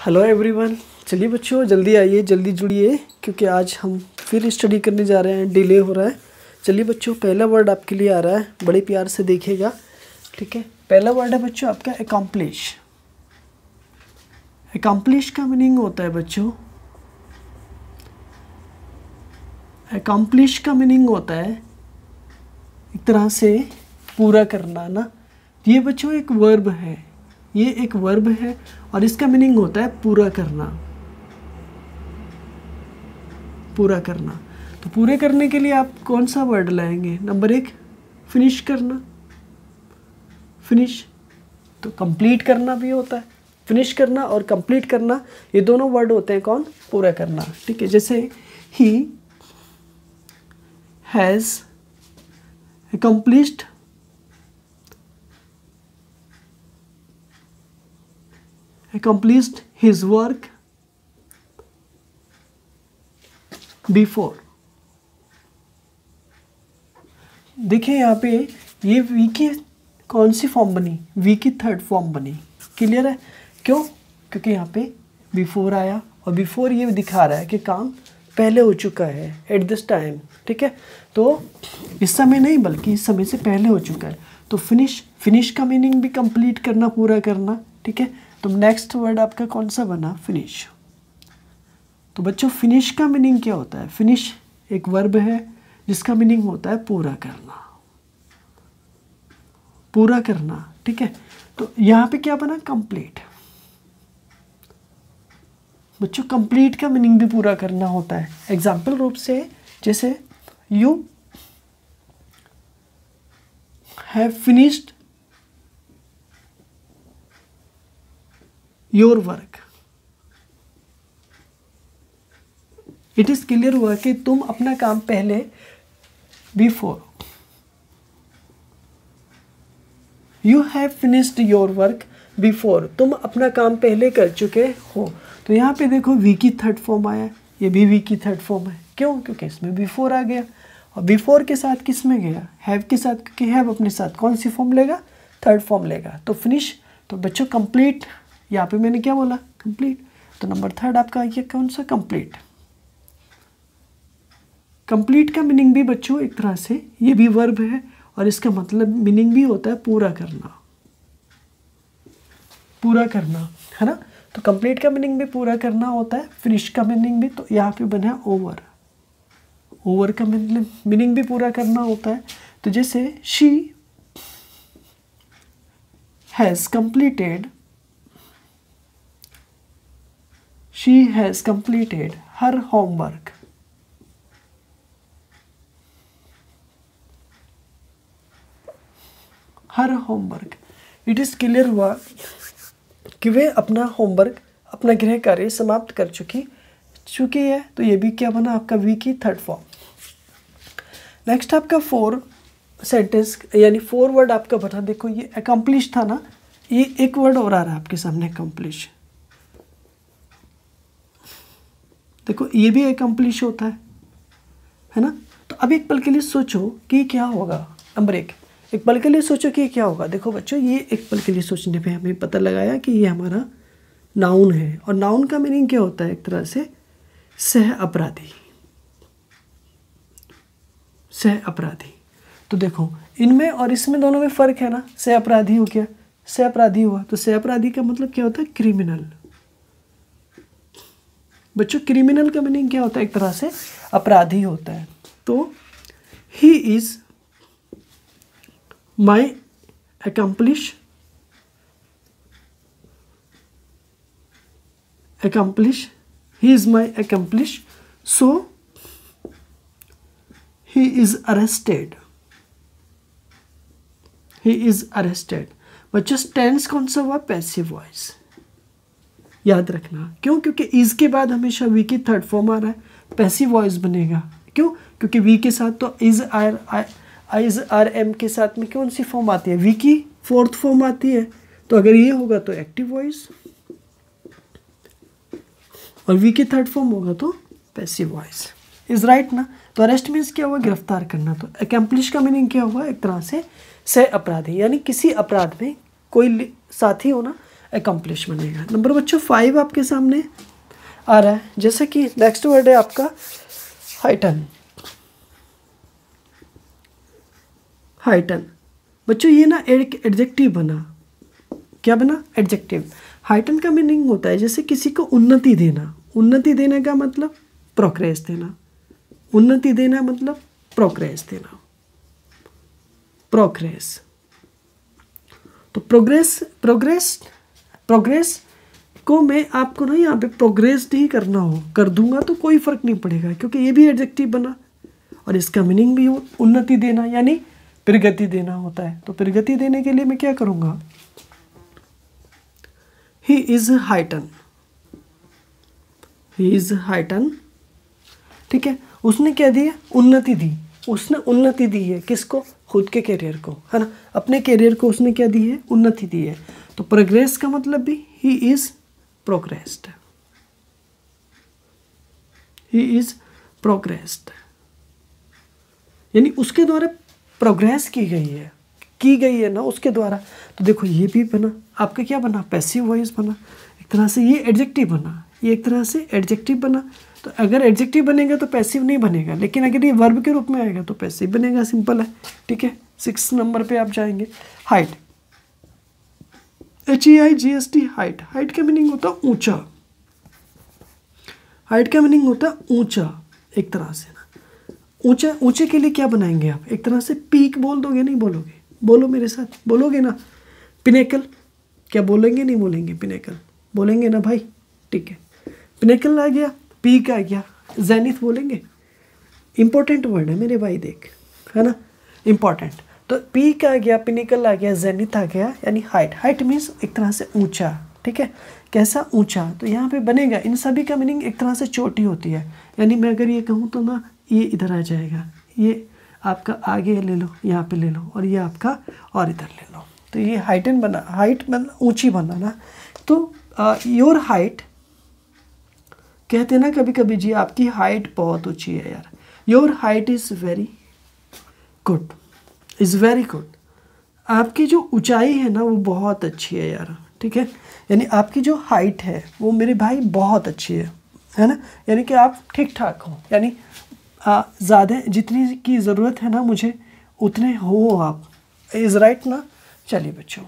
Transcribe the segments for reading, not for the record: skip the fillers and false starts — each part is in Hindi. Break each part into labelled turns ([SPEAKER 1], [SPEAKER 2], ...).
[SPEAKER 1] Hello everyone. चलिए बच्चों जल्दी आइए, जल्दी जुड़िए, क्योंकि आज हम फिर स्टडी करने जा रहे हैं, डिले हो रहा है। चलिए बच्चों, पहला वर्ड आपके लिए आ रहा है, बड़े प्यार से देखिएगा, ठीक है। पहला वर्ड है बच्चों आपका अकम्प्लिश। अकम्प्लिश का मीनिंग होता है बच्चों, अकम्प्लिश का मीनिंग होता है एक तरह से पूरा करना ना। ये बच्चों एक वर्ब है, ये एक वर्ब है और इसका मीनिंग होता है पूरा करना। पूरा करना, तो पूरे करने के लिए आप कौन सा वर्ड लाएंगे? नंबर 1 फिनिश करना। फिनिश तो कंप्लीट करना भी होता है। फिनिश करना और कंप्लीट करना ये दोनों वर्ड होते हैं कौन? पूरा करना, ठीक है। जैसे he has accomplished his work before। देखिए यहाँ पे ये वी की कौन सी फॉर्म बनी? वी की थर्ड फॉर्म बनी। क्लियर है? क्यों? क्योंकि यहाँ पे बिफोर आया और बिफोर ये दिखा रहा है कि काम पहले हो चुका है, एट दिस टाइम, ठीक है। तो इस समय नहीं बल्कि इस समय से पहले हो चुका है। तो फिनिश का मीनिंग भी कंप्लीट करना, पूरा करना, ठीक है। तो नेक्स्ट वर्ड आपका कौन सा बना? फिनिश। तो बच्चों फिनिश का मीनिंग क्या होता है? फिनिश एक वर्ब है जिसका मीनिंग होता है पूरा करना, पूरा करना, ठीक है। तो यहाँ पे क्या बना? कंप्लीट। बच्चों कंप्लीट का मीनिंग भी पूरा करना होता है। एग्जाम्पल रूप से जैसे you have finished your work. It is clear हुआ कि तुम अपना काम पहले, before you have finished your work before, तुम अपना काम पहले कर चुके हो। तो यहाँ पे देखो वी की थर्ड फॉर्म आया, ये भी वी की थर्ड फॉर्म है। क्यों? क्योंकि इसमें बिफोर आ गया और बिफोर के साथ किस में गया? हैव के साथ, क्योंकि हैव अपने साथ कौन सी फॉर्म लेगा? थर्ड फॉर्म लेगा। तो फिनिश, तो बच्चों कंप्लीट, यहाँ पे मैंने क्या बोला? कंप्लीट। तो नंबर थर्ड आपका ये कौन सा? कंप्लीट। कंप्लीट का मीनिंग भी बच्चों एक तरह से ये भी वर्ब है और इसका मतलब मीनिंग भी होता है पूरा करना, पूरा करना, है ना। तो कंप्लीट का मीनिंग भी पूरा करना होता है, फिनिश का मीनिंग भी। तो यहाँ पे बना ओवर, ओवर का मीनिंग भी पूरा करना होता है। तो जैसे she has completed her homework. Her homework, it is clear हुआ कि वे अपना होमवर्क, अपना गृह कार्य समाप्त कर चुकी है। तो ये भी क्या बना आपका? वी की थर्ड फॉर्म। नेक्स्ट आपका 4 सेंटेंस यानी 4 वर्ड आपका बता। देखो ये अकम्प्लिश था ना, ये एक वर्ड और आ रहा है आपके सामने, अकम्प्लिश। देखो ये भी अकम्प्लिश होता है ना। तो अब एक पल के लिए सोचो कि क्या होगा। नंबर 1 एक पल के लिए सोचो कि क्या होगा। देखो बच्चों ये एक पल के लिए सोचने पे हमें पता लगाया कि ये हमारा नाउन है और नाउन का मीनिंग क्या होता है? एक तरह से सह अपराधी, सह अपराधी। तो देखो इनमें और इसमें दोनों में फ़र्क है ना। सह अपराधी हो गया, सह अपराधी हुआ। तो सह अपराधी का मतलब क्या होता है? क्रिमिनल। बच्चों क्रिमिनल का मीनिंग क्या होता है? एक तरह से अपराधी होता है। तो he is my accomplish he is my accomplish, so he is arrested। बच्चों टेंस कौन सा हुआ? Passive voice. याद रखना, क्यों? क्योंकि इज के बाद हमेशा वी की थर्ड फॉर्म आ रहा है, पैसिव वॉइस बनेगा। क्यों? क्योंकि वी के साथ तो इज आर एम के साथ में कौन सी फॉर्म आती है? वी की फोर्थ फॉर्म आती है। तो अगर ये होगा तो एक्टिव वॉइस और वी की थर्ड फॉर्म होगा तो पैसिव वॉइस। इज राइट ना। तो अरेस्ट मीन्स क्या हुआ? गिरफ्तार करना। तो अकम्प्लिश का मीनिंग क्या हुआ? एक तरह से सह अपराधी, यानी किसी अपराध में कोई साथी होना, accomplish बनेगा। नंबर बच्चों 5 आपके सामने आ रहा है, जैसे कि नेक्स्ट वर्ड है आपका हाइटन। हाइटन बच्चों ये ना एक एडजेक्टिव बना, क्या बना? एडजेक्टिव। हाइटन का मीनिंग होता है जैसे किसी को उन्नति देना। उन्नति देने का मतलब प्रोग्रेस देना। उन्नति देना मतलब प्रोग्रेस देना। प्रोग्रेस, तो प्रोग्रेस प्रोग्रेस प्रोग्रेस को मैं आपको ना यहाँ पे प्रोग्रेस ही करना हो कर दूंगा तो कोई फर्क नहीं पड़ेगा, क्योंकि ये भी एडजेक्टिव बना और इसका मीनिंग भी उन्नति देना यानी प्रगति देना होता है। तो प्रगति देने के लिए मैं क्या करूँगा? He is heighten. He is heighten, ठीक है। उसने क्या दिया? उन्नति दी। उसने उन्नति दी है किसको? खुद के करियर को, है ना। अपने करियर को उसने क्या दी है? उन्नति दी है। तो प्रोग्रेस का मतलब भी he is progressed. He is progressed यानी उसके द्वारा प्रोग्रेस की गई है ना उसके द्वारा। तो देखो ये भी बना आपका, क्या बना? पैसिव वॉइस बना। एक तरह से ये एडजेक्टिव बना, ये एक तरह से एडजेक्टिव बना। तो अगर एडजेक्टिव बनेगा तो पैसिव नहीं बनेगा, लेकिन अगर ये वर्ब के रूप में आएगा तो पैसिव बनेगा। सिंपल है, ठीक है। 6 नंबर पे आप जाएंगे। Height, HEIGHT, height. हाइट का मीनिंग होता है ऊंचा। हाइट का मीनिंग होता है ऊंचा, एक तरह से ना ऊंचा। ऊंचे के लिए क्या बनाएंगे आप? एक तरह से पीक बोल दोगे, नहीं बोलोगे? बोलो मेरे साथ, बोलोगे ना? पिनेकल, क्या बोलेंगे? नहीं बोलेंगे? पिनेकल बोलेंगे ना भाई, ठीक है। पिनेकल आ गया, पीक आ गया, जेनिथ बोलेंगे। इंपॉर्टेंट वर्ड है मेरे भाई, देख, है ना, इंपॉर्टेंट। तो पीक आ गया, पिनेकल आ गया, जेनिथ आ गया, यानी हाइट। हाइट मीन्स एक तरह से ऊंचा, ठीक है। कैसा? ऊंचा। तो यहाँ पे बनेगा, इन सभी का मीनिंग एक तरह से चोटी होती है। यानी मैं अगर ये कहूँ तो ना ये इधर आ जाएगा, ये आपका आगे ले लो, यहाँ पे ले लो, और ये आपका और इधर ले लो। तो ये हाइटन बना, हाइट मतलब ऊंची बना ना। तो योर हाइट कहते हैं ना कभी कभी, जी आपकी हाइट बहुत ऊंची है यार। Your height is very good, is very good. आपकी जो ऊंचाई है ना वो बहुत अच्छी है यार, ठीक है। यानी आपकी जो हाइट है वो मेरे भाई बहुत अच्छी है ना। यानी कि आप ठीक ठाक हो, यानी ज़्यादा जितनी की ज़रूरत है ना मुझे उतने हो आप। इज़ राइट ना। चलिए बच्चों,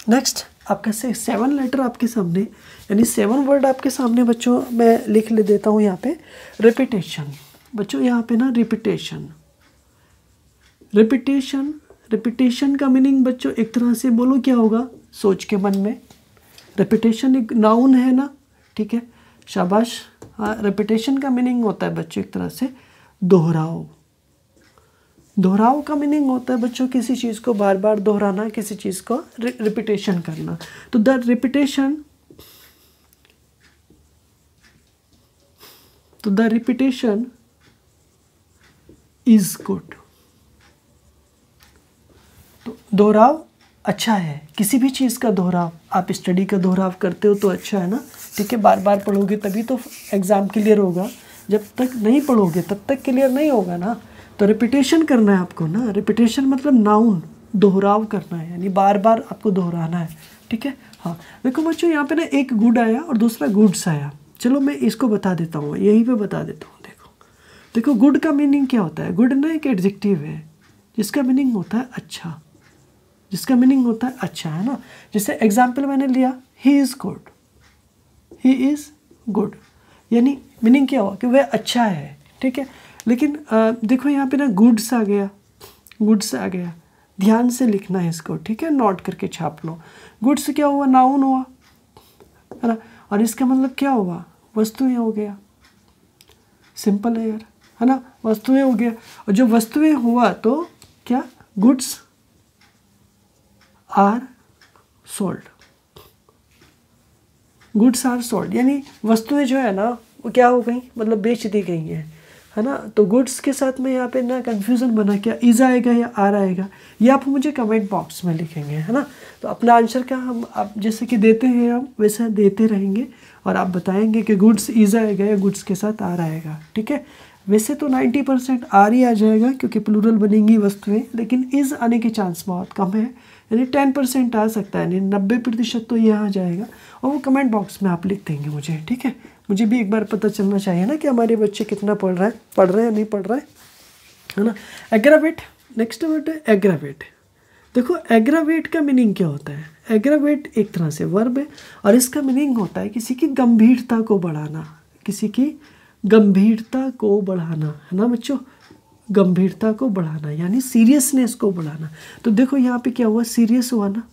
[SPEAKER 1] नेक्स्ट आपका 7 लेटर आपके सामने, यानी 7 वर्ड आपके सामने बच्चों मैं लिख ले देता हूँ यहाँ पे। रिपीटेशन बच्चों, यहाँ पे ना रिपीटेशन। रिपीटेशन, रिपीटेशन का मीनिंग बच्चों एक तरह से बोलो क्या होगा? सोच के मन में। रिपीटेशन एक नाउन है ना, ठीक है, शाबाश। हाँ, रिपीटेशन का मीनिंग होता है बच्चों एक तरह से दोहराओ। दोहराओ का मीनिंग होता है बच्चों किसी चीज़ को बार बार दोहराना, किसी चीज़ को रिपीटेशन करना। तो द रिपीटेशन, तो द रिपीटेशन इज गुड। तो दोहराव अच्छा है, किसी भी चीज़ का दोहराव। आप स्टडी का दोहराव करते हो तो अच्छा है ना, ठीक है। बार बार पढ़ोगे तभी तो एग्ज़ाम क्लियर होगा, जब तक नहीं पढ़ोगे तब तक क्लियर नहीं होगा ना। तो रिपीटेशन करना है आपको ना। रिपीटेशन मतलब नाउन, दोहराव करना है, यानी बार बार आपको दोहराना है, ठीक है। हाँ देखो बच्चों, यहाँ पे ना एक गुड आया और दूसरा गुड्स आया। चलो मैं इसको बता देता हूँ, यहीं पे बता देता हूँ। देखो देखो, गुड का मीनिंग क्या होता है? गुड ना एक एडजेक्टिव है जिसका मीनिंग होता है अच्छा, जिसका मीनिंग होता है अच्छा, है ना। जैसे एग्जाम्पल मैंने लिया, he is good. He is good यानी मीनिंग क्या हुआ? कि वह अच्छा है, ठीक है। लेकिन देखो यहाँ पे ना गुड्स आ गया, गुड्स आ गया। ध्यान से लिखना है इसको, ठीक है, नोट करके छाप लो। गुड्स क्या हुआ? नाउन हुआ, है ना। और इसका मतलब क्या हुआ? वस्तुएं हो गया। सिंपल है यार, है ना, वस्तुएं हो गया। और जो वस्तुएं हुआ तो क्या? Goods are sold. Goods are sold यानी वस्तुएं जो है ना वो क्या हो गई? मतलब बेच दी गई हैं, है ना। तो गुड्स के साथ में यहाँ पे ना कन्फ्यूज़न बना, क्या इज़ आएगा या आर आएगा, ये आप मुझे कमेंट बॉक्स में लिखेंगे, है ना। तो अपना आंसर का हम आप जैसे कि देते हैं हम वैसा देते रहेंगे, और आप बताएंगे कि गुड्स इज़ आएगा या गुड्स के साथ आर आएगा, ठीक है। वैसे तो 90% आर ही आ जाएगा क्योंकि प्लूरल बनेंगी वस्तुएं, लेकिन इज़ आने के चांस बहुत कम है, यानी 10% आ सकता है, यानी 90% तो ये आ जाएगा। और वो कमेंट बॉक्स में आप लिख देंगे मुझे, ठीक है। मुझे भी एक बार पता चलना चाहिए ना कि हमारे बच्चे कितना पढ़ रहे हैं या नहीं पढ़ रहे है ना। एग्रावेट, नेक्स्ट वर्ड है एग्रावेट। देखो एग्रावेट का मीनिंग क्या होता है? एग्रावेट एक तरह से वर्ब है और इसका मीनिंग होता है किसी की गंभीरता को बढ़ाना, किसी की गंभीरता को बढ़ाना, है ना बच्चों, गंभीरता को बढ़ाना यानी सीरियसनेस को बढ़ाना। तो देखो यहाँ पे क्या हुआ, सीरियस हुआ ना,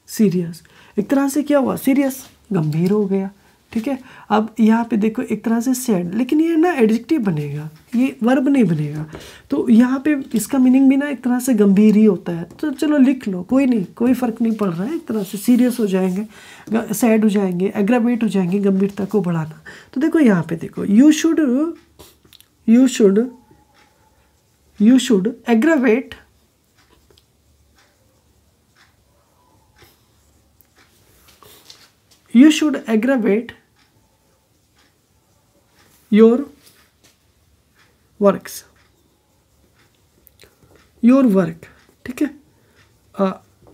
[SPEAKER 1] सीरियस एक तरह से क्या हुआ, सीरियस, गंभीर हो गया, ठीक है। अब यहाँ पे देखो एक तरह से सैड, लेकिन ये ना एडजेक्टिव बनेगा, ये वर्ब नहीं बनेगा, तो यहाँ पे इसका मीनिंग भी ना एक तरह से गंभीर ही होता है। तो चलो लिख लो, कोई नहीं, कोई फ़र्क नहीं पड़ रहा है, एक तरह से सीरियस हो जाएंगे, सैड हो जाएंगे, एग्रावेट हो जाएंगे, गंभीरता को बढ़ाना। तो देखो यहाँ पे देखो, you should aggravate your work, ठीक है।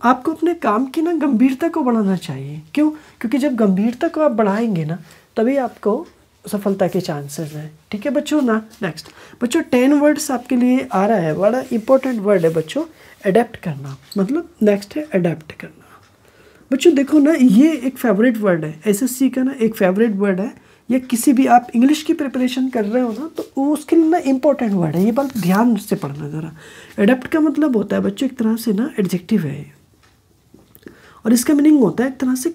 [SPEAKER 1] आपको अपने काम की ना गंभीरता को बढ़ाना चाहिए। क्यों? क्योंकि जब गंभीरता को आप बढ़ाएंगे ना तभी आपको सफलता के चांसेस हैं, ठीक है बच्चों ना। नेक्स्ट बच्चों 10 वर्ड्स आपके लिए आ रहा है, बड़ा इंपॉर्टेंट वर्ड है बच्चों, अडेप्ट करना, मतलब नेक्स्ट है अडेप्ट करना। बच्चों देखो ना, ये एक फेवरेट वर्ड है, एसएससी का ना एक फेवरेट वर्ड है, या किसी भी आप इंग्लिश की प्रिपरेशन कर रहे हो ना तो उसके लिए ना इंपॉर्टेंट वर्ड है, ये बात ध्यान से पढ़ना ज़रा। अडेप्ट का मतलब होता है बच्चों एक तरह से ना एडजेक्टिव है, और इसका मीनिंग होता है एक तरह से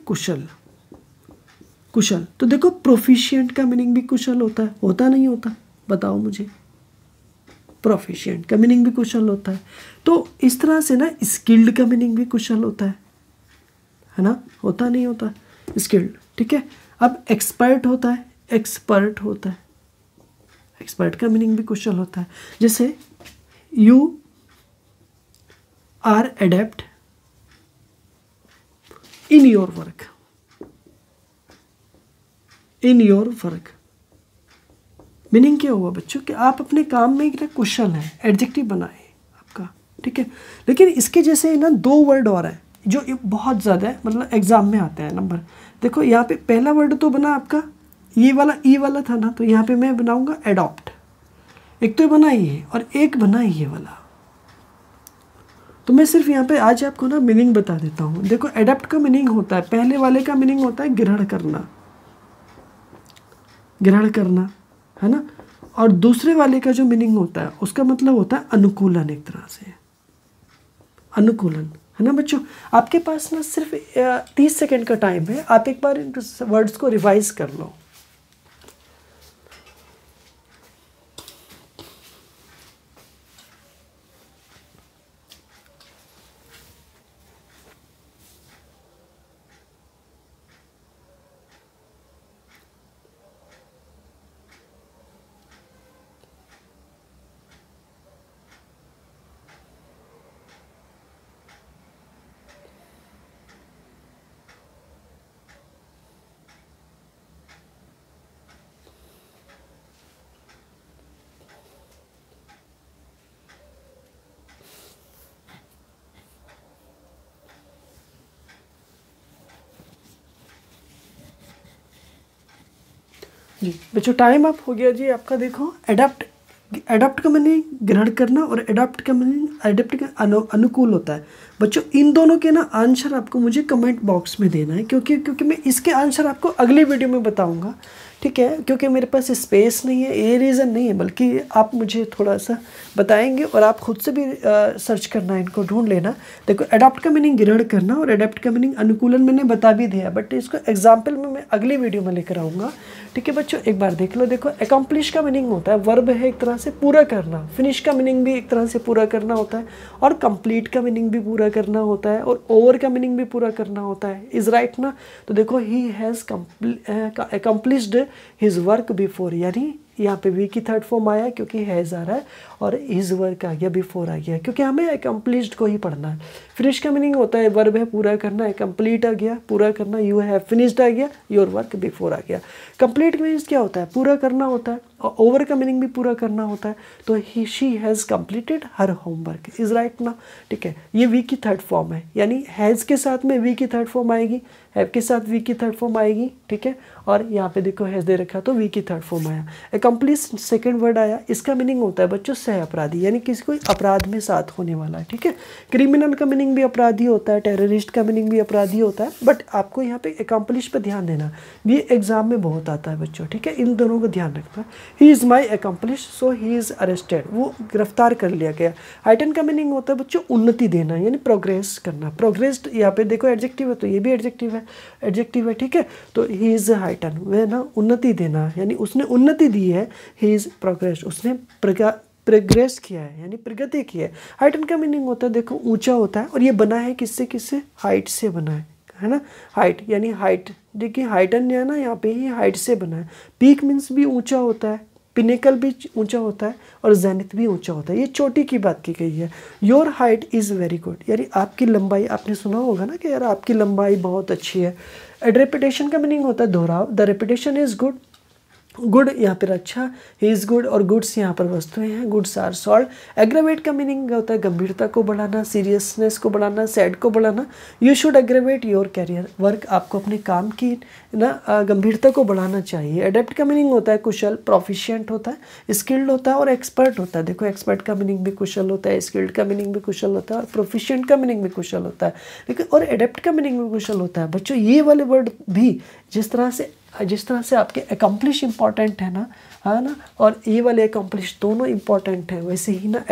[SPEAKER 1] कुशल। तो देखो प्रोफिशिएंट का मीनिंग भी कुशल होता नहीं होता, बताओ मुझे। प्रोफिशिएंट का मीनिंग भी कुशल होता है, तो इस तरह से ना स्किल्ड का मीनिंग भी कुशल होता है ना, होता नहीं होता, स्किल्ड, ठीक है। अब एक्सपर्ट होता है, एक्सपर्ट का मीनिंग भी कुशल होता है। जैसे you are adept in your work, meaning क्या हुआ बच्चों कि आप अपने काम में एक कुशल हैं, एडजेक्टिव बनाए आपका, ठीक है। लेकिन इसके जैसे ना 2 वर्ड और हैं जो बहुत ज़्यादा है, मतलब एग्जाम में आते हैं नंबर। देखो यहाँ पे पहला वर्ड तो बना आपका ये वाला, ई वाला था ना, तो यहाँ पे मैं बनाऊंगा एडॉप्ट, एक तो बना ये और एक बना ये वाला। तो मैं सिर्फ यहाँ पे आज आपको ना मीनिंग बता देता हूँ। देखो एडॉप्ट का मीनिंग होता है, पहले वाले का मीनिंग होता है ग्रहण करना, है ना। और दूसरे वाले का जो मीनिंग होता है उसका मतलब होता है अनुकूलन, एक तरह से अनुकूलन, है ना बच्चों। आपके पास ना सिर्फ 30 सेकंड का टाइम है, आप एक बार इन वर्ड्स को रिवाइज कर लो। जी बच्चों टाइम अप हो गया जी आपका। देखो एडॉप्ट का मीनिंग ग्रहण करना और एडॉप्ट का अनुकूल होता है बच्चों। इन दोनों के ना आंसर आपको मुझे कमेंट बॉक्स में देना है, क्योंकि मैं इसके आंसर आपको अगली वीडियो में बताऊंगा, ठीक है। क्योंकि मेरे पास स्पेस नहीं है, ये रीज़न नहीं है, बल्कि आप मुझे थोड़ा सा बताएंगे और आप खुद से भी सर्च करना, इनको ढूंढ लेना। देखो एडॉप्ट का मीनिंग ग्रहण करना और एडॉप्ट का मीनिंग अनुकूलन मैंने बता भी दिया, बट इसको एग्जाम्पल में मैं अगली वीडियो में लेकर आऊँगा, ठीक है बच्चों। एक बार देख लो। देखो अकम्प्लिश का मीनिंग होता है वर्ब है एक तरह से पूरा करना, फिनिश का मीनिंग भी एक तरह से पूरा करना होता है, और कंप्लीट का मीनिंग भी पूरा करना होता है, और ओवर का मीनिंग भी पूरा करना होता है। इज राइट ना। तो देखो he has accomplished his work before, यानी यहाँ पे वी की थर्ड फॉर्म आया क्योंकि हैज़ आ रहा है, और हिज वर्क आ गया, बिफोर आ गया, क्योंकि हमें अकम्प्लिश्ड को ही पढ़ना है। फिनिश का मीनिंग होता है वर्ब है पूरा करना, कंप्लीट आ गया पूरा करना, यू हैव फिनिश्ड आ गया, योर वर्क बिफोर आ गया। कंप्लीट मीन्स क्या होता है? पूरा करना होता है, और ओवर का मीनिंग भी पूरा करना होता है, तो he she has completed her homework, is right ना। ठीक है, ये वी की थर्ड फॉर्म है, यानी हैज़ के साथ में वी की थर्ड फॉर्म आएगी, हैव के साथ वी की थर्ड फॉर्म आएगी। ठीक है, और यहाँ पे देखो हैज़ दे रखा तो वी की थर्ड फॉर्म आया। अकम्प्लिश सेकंड वर्ड आया, इसका मीनिंग होता है बच्चों सह अपराधी, यानी किसी कोई अपराध में साथ होने वाला है। ठीक है, क्रिमिनल का मीनिंग भी अपराधी होता है, टेररिस्ट का मीनिंग भी अपराधी होता है, बट आपको यहाँ पे अकम्प्लिश पे ध्यान देना, ये एग्जाम में बहुत आता है बच्चों। ठीक है, इन दोनों को ध्यान रखना। He is my accomplish so he is arrested, वो गिरफ्तार कर लिया गया। हाइटन का मीनिंग होता है बच्चों उन्नति देना, यानी प्रोग्रेस करना। प्रोग्रेस यहाँ पे देखो एडजेक्टिव है, तो ये भी एडजेक्टिव है। ठीक है, तो ही इज़ हाइटन, वह ना उन्नति देना, यानी उसने उन्नति दी है। ही इज़ प्रोग्रेस, उसने प्रोग्रेस किया है, यानी प्रगति की है। हाइटन का मीनिंग होता है देखो ऊंचा होता है, और ये बना है किससे हाइट से बना है ना। हाइट यानी हाइट, देखिए हाइटन है ना, यहाँ पे ही हाइट से बना है। पीक मीन्स भी ऊंचा होता है, पिनेकल भी ऊंचा होता है, और जेनिथ भी ऊंचा होता है, ये चोटी की बात की गई है। Your height is very good, यानी आपकी लंबाई, आपने सुना होगा ना कि यार आपकी लंबाई बहुत अच्छी है। रेपुटेशन का मीनिंग होता है दोहराव, the reputation is good, good यहाँ पर अच्छा, ही इज़ गुड, और गुड्स यहाँ पर वस्तुएं हैं, गुड्स आर सॉल्ड। एग्रेवेट का मीनिंग होता है गंभीरता को बढ़ाना, सीरियसनेस को बढ़ाना, सैड को बढ़ाना। You should aggravate your career work, आपको अपने काम की ना गंभीरता को बढ़ाना चाहिए। एडेप्ट का मीनिंग होता है कुशल, प्रोफिशिएंट होता है, स्किल्ड होता है, और एक्सपर्ट होता है। देखो एक्सपर्ट का मीनिंग भी कुशल होता है, स्किल्ड का मीनिंग भी कुशल होता है, और प्रोफिशिएंट का मीनिंग भी कुशल होता है, लेकिन और एडेप्ट का मीनिंग भी कुशल होता है। बच्चों ये वाले वर्ड भी जिस तरह से आपके अकम्प्लिश इंपॉर्टेंट है ना, और ये वाले अकम्प्लिश दोनों इंपॉर्टेंट हैं, वैसे ही ना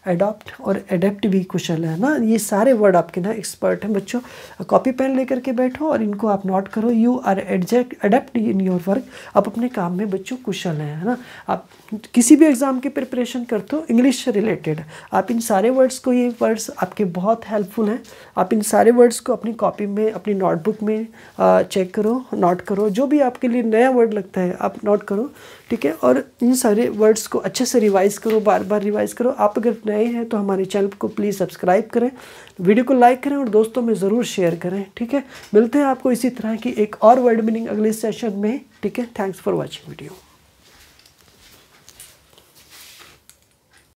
[SPEAKER 1] अडॉप्ट और एडेप्ट भी कुशल है ना। ये सारे वर्ड आपके ना एक्सपर्ट हैं बच्चों। कॉपी पेन लेकर के बैठो और इनको आप नोट करो। You are adept in your work, आप अपने काम में बच्चों कुशल हैं, है ना। आप किसी भी एग्ज़ाम की प्रिपरेशन करते हो इंग्लिश से रिलेटेड, आप इन सारे वर्ड्स को, ये वर्ड्स आपके बहुत हेल्पफुल हैं। आप इन सारे वर्ड्स को अपनी कॉपी में, अपनी नोटबुक में चेक करो, नोट करो, जो भी आपके लिए नया वर्ड लगता है आप नोट करो। ठीक है, और इन सारे वर्ड्स को अच्छे से रिवाइज़ करो, बार बार रिवाइज़ करो। आप अगर नए हैं तो हमारे चैनल को प्लीज़ सब्सक्राइब करें, वीडियो को लाइक करें, और दोस्तों में ज़रूर शेयर करें। ठीक है, मिलते हैं आपको इसी तरह की एक और वर्ड मीनिंग अगले सेशन में। ठीक है, थैंक्स फॉर वॉचिंग वीडियो।